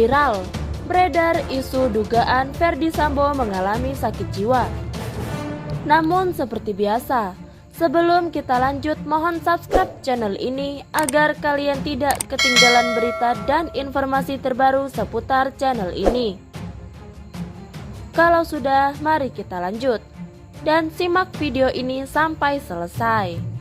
Viral, beredar isu dugaan Ferdy Sambo mengalami sakit jiwa. Namun seperti biasa, sebelum kita lanjut mohon subscribe channel ini agar kalian tidak ketinggalan berita dan informasi terbaru seputar channel ini. Kalau sudah, mari kita lanjut dan simak video ini sampai selesai.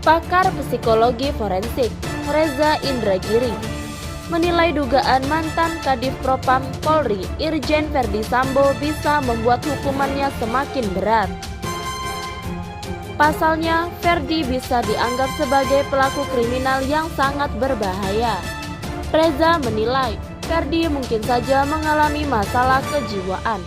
Pakar psikologi forensik Reza Indragiri menilai dugaan mantan Kadif Propam Polri Irjen Ferdy Sambo bisa membuat hukumannya semakin berat. Pasalnya, Ferdy bisa dianggap sebagai pelaku kriminal yang sangat berbahaya. Reza menilai Ferdy mungkin saja mengalami masalah kejiwaan.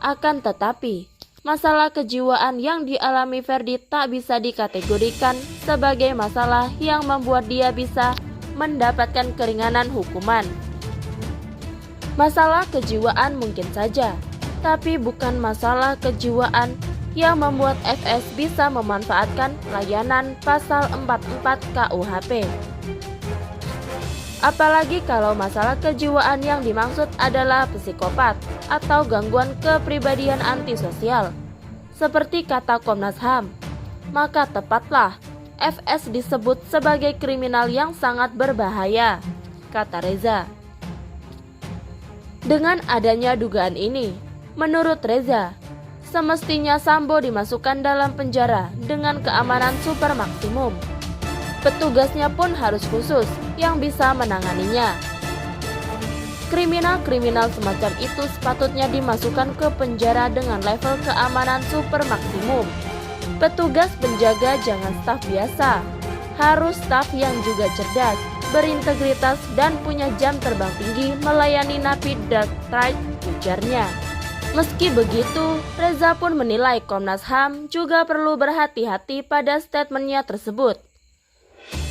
Akan tetapi, masalah kejiwaan yang dialami Ferdy tak bisa dikategorikan sebagai masalah yang membuat dia bisa mendapatkan keringanan hukuman. Masalah kejiwaan mungkin saja, tapi bukan masalah kejiwaan yang membuat FS bisa memanfaatkan layanan pasal 44 KUHP. Apalagi kalau masalah kejiwaan yang dimaksud adalah psikopat atau gangguan kepribadian antisosial, seperti kata Komnas HAM, maka tepatlah FS disebut sebagai kriminal yang sangat berbahaya, kata Reza. Dengan adanya dugaan ini, menurut Reza, semestinya Sambo dimasukkan dalam penjara dengan keamanan super maksimum. Petugasnya pun harus khusus yang bisa menanganinya. Kriminal-kriminal semacam itu sepatutnya dimasukkan ke penjara dengan level keamanan super maksimum. Petugas penjaga jangan staf biasa, harus staf yang juga cerdas, berintegritas dan punya jam terbang tinggi melayani napi dark trade, ujarnya. Meski begitu, Reza pun menilai Komnas HAM juga perlu berhati-hati pada statementnya tersebut.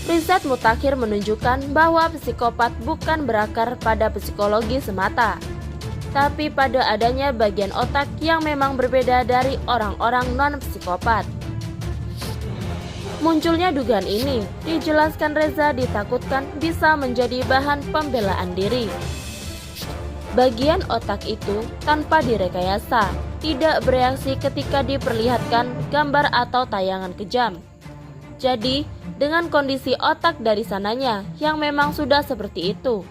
Riset mutakhir menunjukkan bahwa psikopat bukan berakar pada psikologi semata, tapi pada adanya bagian otak yang memang berbeda dari orang-orang non-psikopat. Munculnya dugaan ini dijelaskan Reza ditakutkan bisa menjadi bahan pembelaan diri. Bagian otak itu tanpa direkayasa, tidak bereaksi ketika diperlihatkan gambar atau tayangan kejam. Jadi, dengan kondisi otak dari sananya yang memang sudah seperti itu,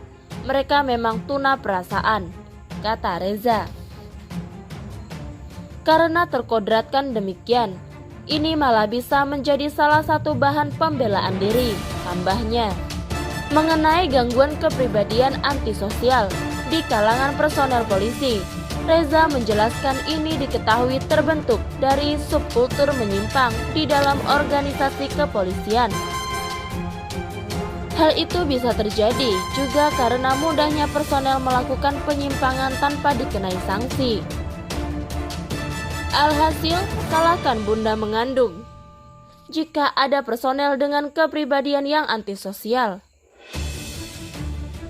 mereka memang tuna perasaan, kata Reza. Karena terkodratkan demikian, ini malah bisa menjadi salah satu bahan pembelaan diri, tambahnya. Mengenai gangguan kepribadian antisosial di kalangan personel polisi, Reza menjelaskan ini diketahui terbentuk dari subkultur menyimpang di dalam organisasi kepolisian. Hal itu bisa terjadi juga karena mudahnya personel melakukan penyimpangan tanpa dikenai sanksi. Alhasil, salahkan bunda mengandung jika ada personel dengan kepribadian yang antisosial.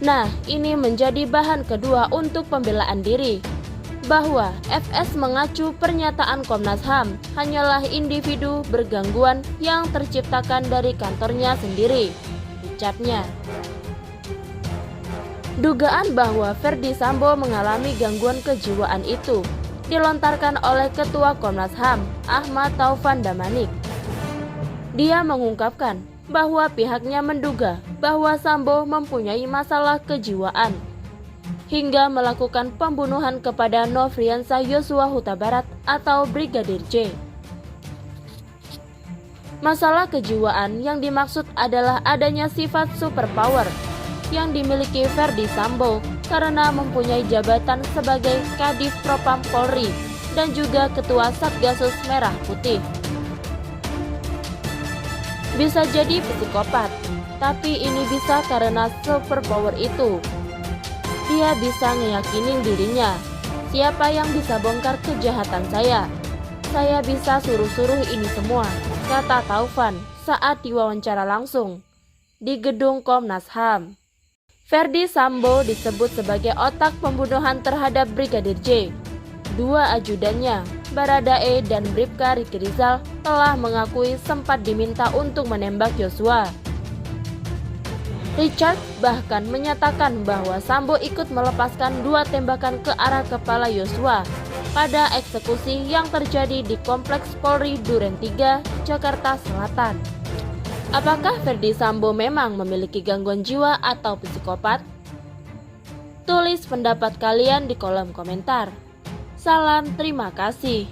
Nah, ini menjadi bahan kedua untuk pembelaan diri, bahwa FS mengacu pernyataan Komnas HAM hanyalah individu bergangguan yang terciptakan dari kantornya sendiri, ucapnya. Dugaan bahwa Ferdy Sambo mengalami gangguan kejiwaan itu dilontarkan oleh Ketua Komnas HAM, Ahmad Taufan Damanik. Dia mengungkapkan bahwa pihaknya menduga bahwa Sambo mempunyai masalah kejiwaan hingga melakukan pembunuhan kepada Nofriansah Yosua Huta Barat atau Brigadir J. Masalah kejiwaan yang dimaksud adalah adanya sifat superpower yang dimiliki Ferdy Sambo karena mempunyai jabatan sebagai Kadif Propam Polri dan juga Ketua Satgasus Merah Putih. Bisa jadi psikopat, tapi ini bisa karena superpower itu. Dia bisa ngeyakinin dirinya, siapa yang bisa bongkar kejahatan saya? Saya bisa suruh-suruh ini semua, kata Taufan saat diwawancara langsung di gedung Komnas HAM. Ferdy Sambo disebut sebagai otak pembunuhan terhadap Brigadir J. Dua ajudannya, Baradae dan Bribka Riki Rizal, telah mengakui sempat diminta untuk menembak Yosua. Richard bahkan menyatakan bahwa Sambo ikut melepaskan 2 tembakan ke arah kepala Yosua pada eksekusi yang terjadi di Kompleks Polri Duren 3, Jakarta Selatan. Apakah Ferdy Sambo memang memiliki gangguan jiwa atau psikopat? Tulis pendapat kalian di kolom komentar. Salam terima kasih.